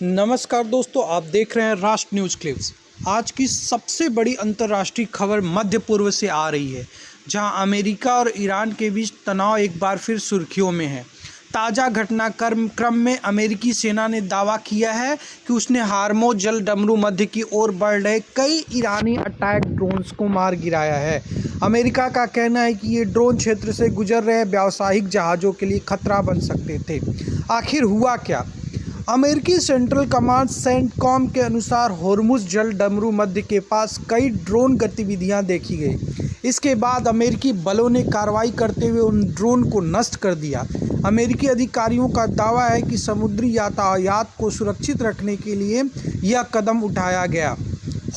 नमस्कार दोस्तों, आप देख रहे हैं राष्ट्र न्यूज़ क्लिप्स। आज की सबसे बड़ी अंतर्राष्ट्रीय खबर मध्य पूर्व से आ रही है, जहां अमेरिका और ईरान के बीच तनाव एक बार फिर सुर्खियों में है। ताज़ा घटनाक्रम में अमेरिकी सेना ने दावा किया है कि उसने हार्मो जल डमरू मध्य की ओर बढ़ रहे कई ईरानी अटैक ड्रोन्स को मार गिराया है। अमेरिका का कहना है कि ये ड्रोन क्षेत्र से गुजर रहे व्यावसायिक जहाज़ों के लिए खतरा बन सकते थे। आखिर हुआ क्या? अमेरिकी सेंट्रल कमांड सेंटकॉम के अनुसार होर्मुज जल डमरू मध्य के पास कई ड्रोन गतिविधियां देखी गई। इसके बाद अमेरिकी बलों ने कार्रवाई करते हुए उन ड्रोन को नष्ट कर दिया। अमेरिकी अधिकारियों का दावा है कि समुद्री यातायात को सुरक्षित रखने के लिए यह कदम उठाया गया।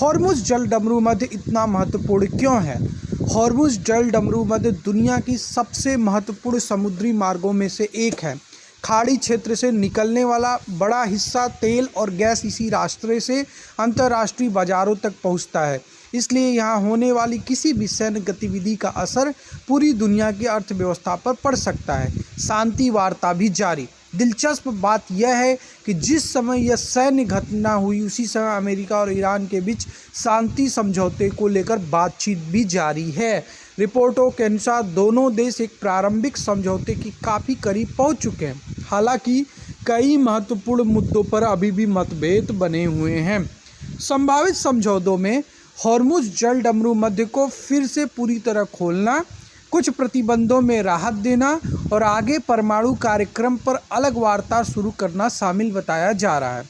होर्मुज जल डमरू मध्य इतना महत्वपूर्ण क्यों है? होर्मुज जल डमरू मध्य दुनिया की सबसे महत्वपूर्ण समुद्री मार्गों में से एक है। खाड़ी क्षेत्र से निकलने वाला बड़ा हिस्सा तेल और गैस इसी रास्ते से अंतर्राष्ट्रीय बाजारों तक पहुंचता है। इसलिए यहां होने वाली किसी भी सैन्य गतिविधि का असर पूरी दुनिया की अर्थव्यवस्था पर पड़ सकता है। शांति वार्ता भी जारी। दिलचस्प बात यह है कि जिस समय यह सैन्य घटना हुई उसी समय अमेरिका और ईरान के बीच शांति समझौते को लेकर बातचीत भी जारी है। रिपोर्टों के अनुसार दोनों देश एक प्रारंभिक समझौते की काफ़ी करीब पहुंच चुके हैं। हालांकि कई महत्वपूर्ण मुद्दों पर अभी भी मतभेद बने हुए हैं। संभावित समझौतों में होर्मुज जल डमरू मध्य को फिर से पूरी तरह खोलना, कुछ प्रतिबंधों में राहत देना और आगे परमाणु कार्यक्रम पर अलग वार्ता शुरू करना शामिल बताया जा रहा है।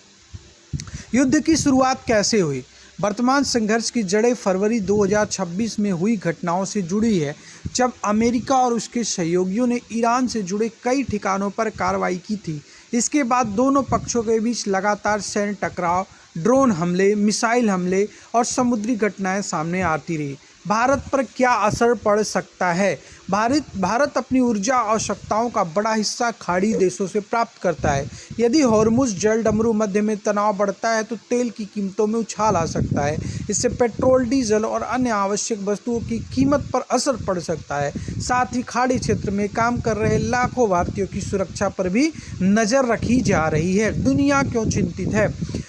युद्ध की शुरुआत कैसे हुई? वर्तमान संघर्ष की जड़ें फरवरी 2026 में हुई घटनाओं से जुड़ी है, जब अमेरिका और उसके सहयोगियों ने ईरान से जुड़े कई ठिकानों पर कार्रवाई की थी। इसके बाद दोनों पक्षों के बीच लगातार सैन्य टकराव, ड्रोन हमले, मिसाइल हमले और समुद्री घटनाएं सामने आती रही। भारत पर क्या असर पड़ सकता है? भारत अपनी ऊर्जा आवश्यकताओं का बड़ा हिस्सा खाड़ी देशों से प्राप्त करता है। यदि होर्मुज जल डमरू मध्य में तनाव बढ़ता है तो तेल की कीमतों में उछाल आ सकता है। इससे पेट्रोल, डीजल और अन्य आवश्यक वस्तुओं की कीमत पर असर पड़ सकता है। साथ ही खाड़ी क्षेत्र में काम कर रहे लाखों भारतीयों की सुरक्षा पर भी नज़र रखी जा रही है। दुनिया क्यों चिंतित है?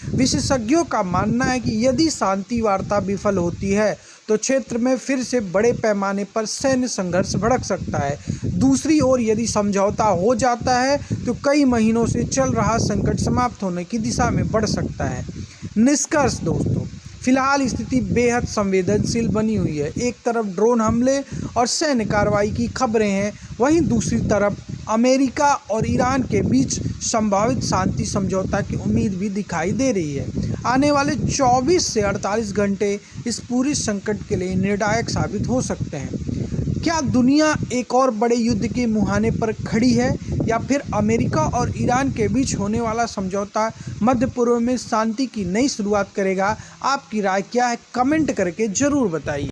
विशेषज्ञों का मानना है कि यदि शांति वार्ता विफल होती है तो क्षेत्र में फिर से बड़े पैमाने पर सैन्य संघर्ष भड़क सकता है। दूसरी ओर यदि समझौता हो जाता है तो कई महीनों से चल रहा संकट समाप्त होने की दिशा में बढ़ सकता है। निष्कर्ष दोस्तों, फिलहाल स्थिति बेहद संवेदनशील बनी हुई है। एक तरफ ड्रोन हमले और सैन्य कार्रवाई की खबरें हैं, वहीं दूसरी तरफ अमेरिका और ईरान के बीच संभावित शांति समझौता की उम्मीद भी दिखाई दे रही है। आने वाले 24 से 48 घंटे इस पूरे संकट के लिए निर्णायक साबित हो सकते हैं। क्या दुनिया एक और बड़े युद्ध के मुहाने पर खड़ी है, या फिर अमेरिका और ईरान के बीच होने वाला समझौता मध्य पूर्व में शांति की नई शुरुआत करेगा? आपकी राय क्या है? कमेंट करके ज़रूर बताइए।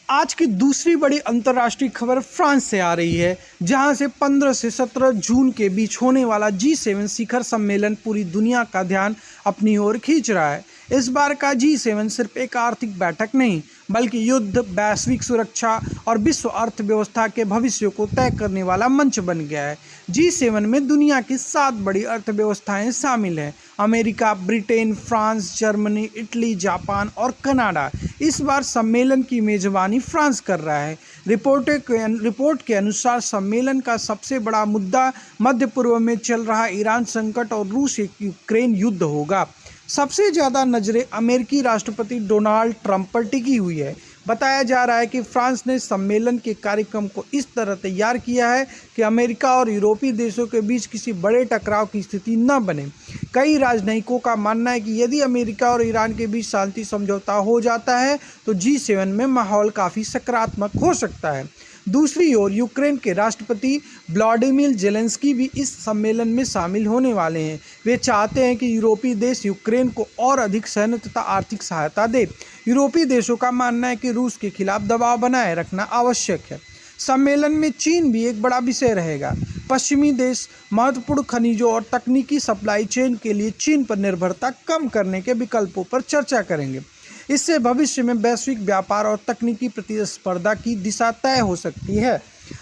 आज की दूसरी बड़ी अंतर्राष्ट्रीय खबर फ्रांस से आ रही है, जहां से 15 से 17 जून के बीच होने वाला G7 शिखर सम्मेलन पूरी दुनिया का ध्यान अपनी ओर खींच रहा है। इस बार का G7 सिर्फ एक आर्थिक बैठक नहीं, बल्कि युद्ध, वैश्विक सुरक्षा और विश्व अर्थव्यवस्था के भविष्य को तय करने वाला मंच बन गया है। G7 में दुनिया की 7 बड़ी अर्थव्यवस्थाएं शामिल हैं: America, Britain, France, Germany, Italy, Japan और कनाडा। इस बार सम्मेलन की मेजबानी फ्रांस कर रहा है। रिपोर्ट के अनुसार सम्मेलन का सबसे बड़ा मुद्दा मध्य पूर्व में चल रहा ईरान संकट और रूस यूक्रेन युद्ध होगा। सबसे ज़्यादा नज़रें अमेरिकी राष्ट्रपति डोनाल्ड ट्रंप पर टिकी हुई है। बताया जा रहा है कि फ्रांस ने सम्मेलन के कार्यक्रम को इस तरह तैयार किया है कि अमेरिका और यूरोपीय देशों के बीच किसी बड़े टकराव की स्थिति न बने। कई राजनयिकों का मानना है कि यदि अमेरिका और ईरान के बीच शांति समझौता हो जाता है तो G7 में माहौल काफ़ी सकारात्मक हो सकता है। दूसरी ओर यूक्रेन के राष्ट्रपति व्लादिमीर ज़ेलेंस्की भी इस सम्मेलन में शामिल होने वाले हैं। वे चाहते हैं कि यूरोपीय देश यूक्रेन को और अधिक सैन्य तथा आर्थिक सहायता दे। यूरोपीय देशों का मानना है कि रूस के खिलाफ दबाव बनाए रखना आवश्यक है। सम्मेलन में चीन भी एक बड़ा विषय रहेगा। पश्चिमी देश महत्वपूर्ण खनिजों और तकनीकी सप्लाई चेन के लिए चीन पर निर्भरता कम करने के विकल्पों पर चर्चा करेंगे। इससे भविष्य में वैश्विक व्यापार और तकनीकी प्रतिस्पर्धा की दिशा तय हो सकती है।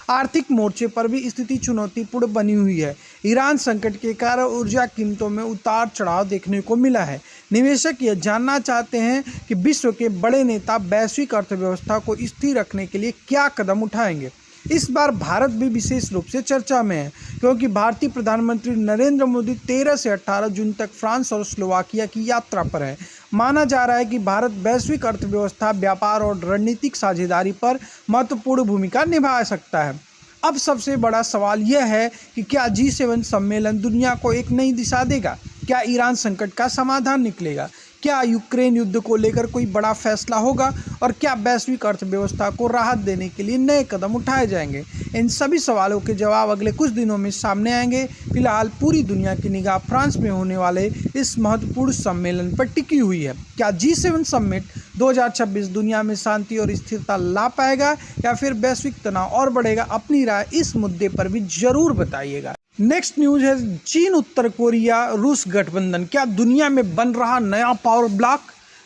आर्थिक मोर्चे पर भी स्थिति चुनौतीपूर्ण बनी हुई है। ईरान संकट के कारण ऊर्जा कीमतों में उतार चढ़ाव देखने को मिला है। निवेशक यह जानना चाहते हैं कि विश्व के बड़े नेता वैश्विक अर्थव्यवस्था को स्थिर रखने के लिए क्या कदम उठाएंगे। इस बार भारत भी विशेष रूप से चर्चा में है, क्योंकि भारतीय प्रधानमंत्री नरेंद्र मोदी 13 से 18 जून तक फ्रांस और स्लोवाकिया की यात्रा पर है। माना जा रहा है कि भारत वैश्विक अर्थव्यवस्था, व्यापार और रणनीतिक साझेदारी पर महत्वपूर्ण भूमिका निभा सकता है। अब सबसे बड़ा सवाल यह है कि क्या G7 सम्मेलन दुनिया को एक नई दिशा देगा? क्या ईरान संकट का समाधान निकलेगा? क्या यूक्रेन युद्ध को लेकर कोई बड़ा फैसला होगा? और क्या वैश्विक अर्थव्यवस्था को राहत देने के लिए नए कदम उठाए जाएंगे? इन सभी सवालों के जवाब अगले कुछ दिनों में सामने आएंगे। फिलहाल पूरी दुनिया की निगाह फ्रांस में होने वाले इस महत्वपूर्ण सम्मेलन पर टिकी हुई है। क्या G7 समिट 2026 दुनिया में शांति और स्थिरता ला पाएगा या फिर वैश्विक तनाव और बढ़ेगा? अपनी राय इस मुद्दे पर भी जरूर बताइएगा। नेक्स्ट न्यूज है चीन, उत्तर कोरिया, रूस गठबंधन। क्या दुनिया में बन रहा नया पावर ब्लॉक?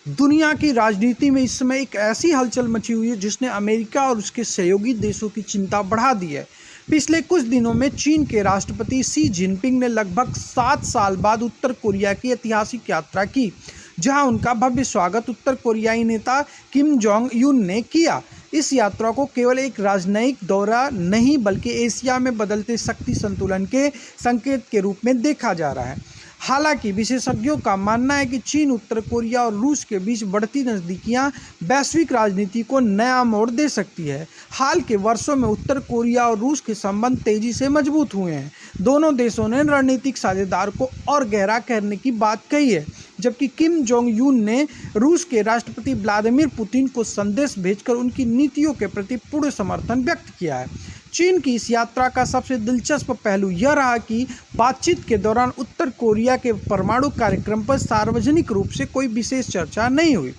दुनिया की राजनीति में इस समय एक ऐसी हलचल मची हुई है जिसने अमेरिका और उसके सहयोगी देशों की चिंता बढ़ा दी है। पिछले कुछ दिनों में चीन के राष्ट्रपति शी जिनपिंग ने लगभग 7 साल बाद उत्तर कोरिया की ऐतिहासिक यात्रा की, जहां उनका भव्य स्वागत उत्तर कोरियाई नेता किम जोंग यून ने किया। इस यात्रा को केवल एक राजनयिक दौरा नहीं बल्कि एशिया में बदलते शक्ति संतुलन के संकेत के रूप में देखा जा रहा है। हालांकि विशेषज्ञों का मानना है कि चीन, उत्तर कोरिया और रूस के बीच बढ़ती नज़दीकियां वैश्विक राजनीति को नया मोड़ दे सकती है। हाल के वर्षों में उत्तर कोरिया और रूस के संबंध तेजी से मजबूत हुए हैं। दोनों देशों ने रणनीतिक साझेदार को और गहरा करने की बात कही है, जबकि किम जोंग यून ने रूस के राष्ट्रपति व्लादिमीर पुतिन को संदेश भेजकर उनकी नीतियों के प्रति पूर्ण समर्थन व्यक्त किया है। चीन की इस यात्रा का सबसे दिलचस्प पहलू यह रहा कि बातचीत के दौरान उत्तर कोरिया के परमाणु कार्यक्रम पर सार्वजनिक रूप से कोई विशेष चर्चा नहीं हुई।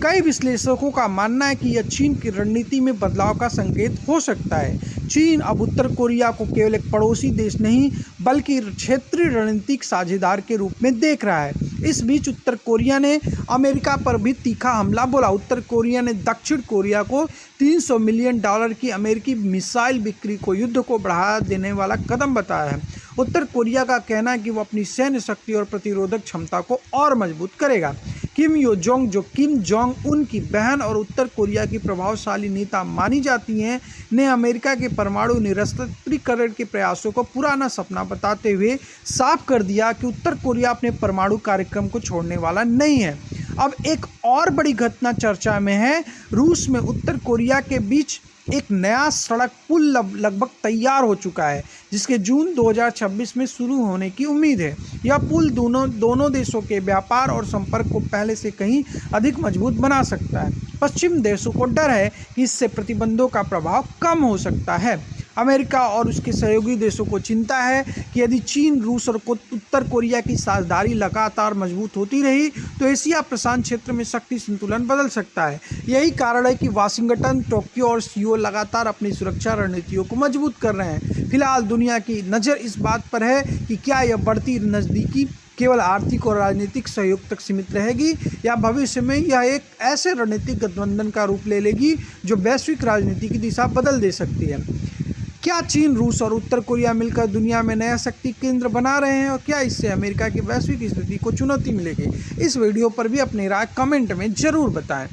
कई विश्लेषकों का मानना है कि यह चीन की रणनीति में बदलाव का संकेत हो सकता है। चीन अब उत्तर कोरिया को केवल एक पड़ोसी देश नहीं बल्कि क्षेत्रीय रणनीतिक साझेदार के रूप में देख रहा है। इस बीच उत्तर कोरिया ने अमेरिका पर भी तीखा हमला बोला। उत्तर कोरिया ने दक्षिण कोरिया को $300 मिलियन की अमेरिकी मिसाइल बिक्री को युद्ध को बढ़ा देने वाला कदम बताया है। उत्तर कोरिया का कहना है कि वो अपनी सैन्य शक्ति और प्रतिरोधक क्षमता को और मजबूत करेगा। किम यो जोंग, जो किम जोंग उन की बहन और उत्तर कोरिया की प्रभावशाली नेता मानी जाती हैं, ने अमेरिका के परमाणु निरस्त्रीकरण के प्रयासों को पुराना सपना बताते हुए साफ कर दिया कि उत्तर कोरिया अपने परमाणु कार्यक्रम को छोड़ने वाला नहीं है। अब एक और बड़ी घटना चर्चा में है। रूस में उत्तर कोरिया के बीच एक नया सड़क पुल लगभग तैयार हो चुका है, जिसके जून 2026 में शुरू होने की उम्मीद है। यह पुल दोनों देशों के व्यापार और संपर्क को पहले से कहीं अधिक मजबूत बना सकता है। पश्चिम देशों को डर है कि इससे प्रतिबंधों का प्रभाव कम हो सकता है। अमेरिका और उसके सहयोगी देशों को चिंता है कि यदि चीन, रूस और उत्तर कोरिया की साझेदारी लगातार मजबूत होती रही तो एशिया प्रशांत क्षेत्र में शक्ति संतुलन बदल सकता है। यही कारण है कि वाशिंगटन, टोक्यो और सियोल लगातार अपनी सुरक्षा रणनीतियों को मजबूत कर रहे हैं। फिलहाल दुनिया की नज़र इस बात पर है कि क्या यह बढ़ती नज़दीकी केवल आर्थिक और राजनीतिक सहयोग तक सीमित रहेगी या भविष्य में यह एक ऐसे रणनीतिक गठबंधन का रूप ले लेगी जो वैश्विक राजनीति की दिशा बदल दे सकती है। क्या चीन, रूस और उत्तर कोरिया मिलकर दुनिया में नया शक्ति केंद्र बना रहे हैं और क्या इससे अमेरिका की वैश्विक स्थिति को चुनौती मिलेगी? इस वीडियो पर भी अपनी राय कमेंट में जरूर बताएं।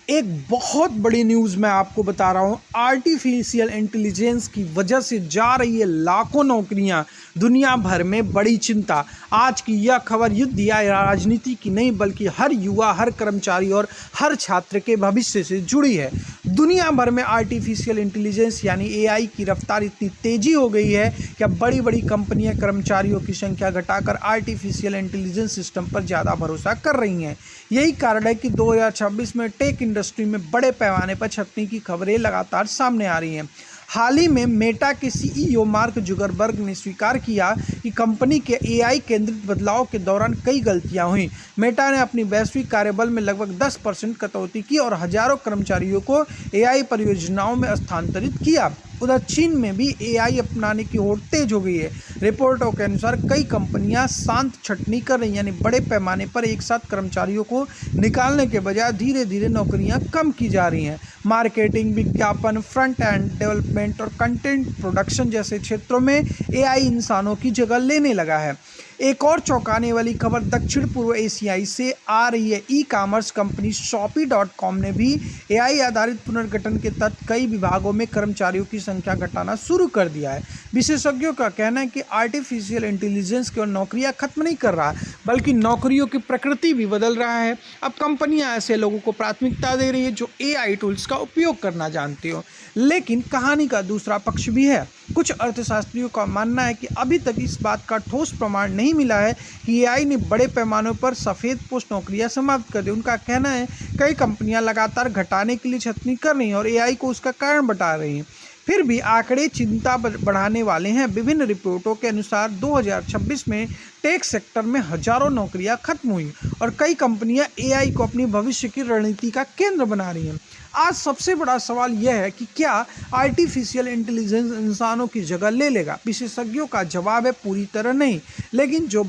एक बहुत बड़ी न्यूज़ मैं आपको बता रहा हूँ। आर्टिफिशियल इंटेलिजेंस की वजह से जा रही है लाखों नौकरियाँ, दुनिया भर में बड़ी चिंता। आज की यह खबर युद्ध या राजनीति की नहीं बल्कि हर युवा, हर कर्मचारी और हर छात्र के भविष्य से जुड़ी है। दुनिया भर में आर्टिफिशियल इंटेलिजेंस यानी AI की रफ्तार इतनी तेज़ी हो गई है कि अब बड़ी बड़ी कंपनियां कर्मचारियों की संख्या घटाकर आर्टिफिशियल इंटेलिजेंस सिस्टम पर ज़्यादा भरोसा कर रही हैं। यही कारण है कि 2026 में टेक इंडस्ट्री में बड़े पैमाने पर छंटनी की खबरें लगातार सामने आ रही हैं। हाल ही में मेटा के CEO मार्क जुकरबर्ग ने स्वीकार किया कि कंपनी के AI केंद्रित बदलाव के दौरान कई गलतियां हुई। मेटा ने अपनी वैश्विक कार्यबल में लगभग 10% कटौती की और हजारों कर्मचारियों को AI परियोजनाओं में स्थानांतरित किया। उधर चीन में भी एआई अपनाने की होड़ तेज हो गई है। रिपोर्टों के अनुसार कई कंपनियां शांत छटनी कर रही हैं, यानी बड़े पैमाने पर एक साथ कर्मचारियों को निकालने के बजाय धीरे धीरे नौकरियां कम की जा रही हैं। मार्केटिंग, विज्ञापन, फ्रंट एंड डेवलपमेंट और कंटेंट प्रोडक्शन जैसे क्षेत्रों में एआई इंसानों की जगह लेने लगा है। एक और चौंकाने वाली खबर दक्षिण पूर्व एशियाई से आ रही है। ई-कॉमर्स कंपनी Shopee.com ने भी एआई आधारित पुनर्गठन के तहत कई विभागों में कर्मचारियों की संख्या घटाना शुरू कर दिया है। विशेषज्ञों का कहना है कि आर्टिफिशियल इंटेलिजेंस केवल नौकरियां खत्म नहीं कर रहा, बल्कि नौकरियों की प्रकृति भी बदल रहा है। अब कंपनियां ऐसे लोगों को प्राथमिकता दे रही है जो एआई टूल्स का उपयोग करना जानते हो। लेकिन कहानी का दूसरा पक्ष भी है। कुछ अर्थशास्त्रियों का मानना है कि अभी तक इस बात का ठोस प्रमाण नहीं मिला है कि एआई ने बड़े पैमाने पर सफ़ेद पोस्ट नौकरियां समाप्त कर दी। उनका कहना है कई कंपनियां लगातार घटाने के लिए छटनी कर रही हैं और एआई को उसका कारण बता रही हैं। फिर भी आंकड़े चिंता बढ़ाने वाले हैं। विभिन्न रिपोर्टों के अनुसार 2026 में टेक सेक्टर में हजारों नौकरियां खत्म हुई और कई कंपनियां एआई को अपनी भविष्य की रणनीति का केंद्र बना रही हैं। आज सबसे बड़ा सवाल यह है कि क्या आर्टिफिशियल इंटेलिजेंस इंसानों की जगह ले लेगा? विशेषज्ञों का जवाब है पूरी तरह नहीं, लेकिन जो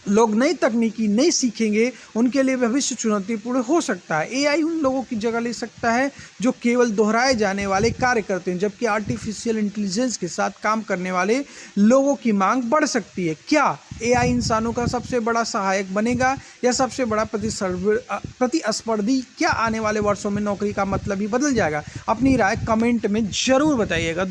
लोग नई तकनीकी नहीं सीखेंगे उनके लिए भविष्य चुनौतीपूर्ण हो सकता है। एआई उन लोगों की जगह ले सकता है जो केवल दोहराए जाने वाले कार्य करते हैं, जबकि आर्टिफिशियल इंटेलिजेंस के साथ काम करने वाले लोगों की मांग बढ़ सकती है। क्या एआई इंसानों का सबसे बड़ा सहायक बनेगा या सबसे बड़ा प्रतिस्पर्धी? क्या आने वाले वर्षों में नौकरी का मतलब ही बदल जाएगा? अपनी राय कमेंट में जरूर बताइएगा।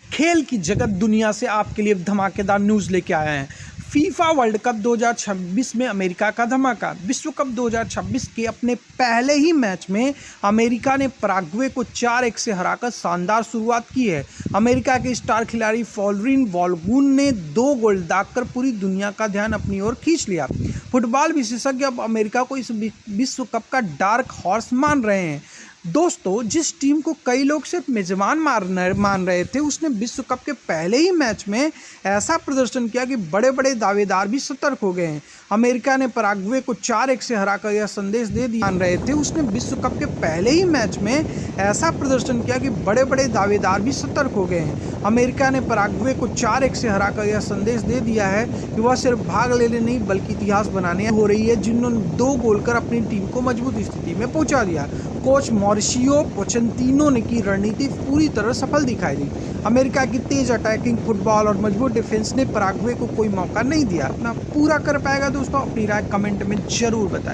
खेल की जगत दुनिया से आपके लिए धमाकेदार न्यूज़ लेके आए हैं। फीफा वर्ल्ड कप 2026 में अमेरिका का धमाका। विश्व कप 2026 के अपने पहले ही मैच में अमेरिका ने पैराग्वे को 4-1 से हराकर शानदार शुरुआत की है। अमेरिका के स्टार खिलाड़ी फ्लोरिन बालोगुन ने 2 गोल दागकर पूरी दुनिया का ध्यान अपनी ओर खींच लिया। फुटबॉल विशेषज्ञ अब अमेरिका को इस विश्व कप का डार्क हॉर्स मान रहे हैं। दोस्तों, जिस टीम को कई लोग सिर्फ मेजबान मान रहे थे, उसने विश्व कप के पहले ही मैच में ऐसा प्रदर्शन किया कि बड़े बड़े दावेदार भी सतर्क हो गए हैं। अमेरिका ने पैराग्वे को 4-1 से हराकर यह संदेश दे दिया मान रहे थे उसने विश्व कप के पहले ही मैच में ऐसा प्रदर्शन किया कि बड़े बड़े दावेदार भी सतर्क हो गए हैं। अमेरिका ने पैराग्वे को 4-1 से हराकर यह संदेश दे दिया है कि वह सिर्फ भाग लेने नहीं बल्कि इतिहास बनाने हो रही है, जिन्होंने 2 गोल कर अपनी टीम को मजबूत स्थिति में पहुंचा दिया। कोच मॉरिसियो पोचेटिनो ने की रणनीति पूरी तरह सफल दिखाई दी। अमेरिका की तेज अटैकिंग फुटबॉल और मजबूत डिफेंस ने पैराग्वे को कोई मौका नहीं दिया। अपना पूरा कर पाएगा दोस्तों? अपनी राय कमेंट में जरूर बताएं।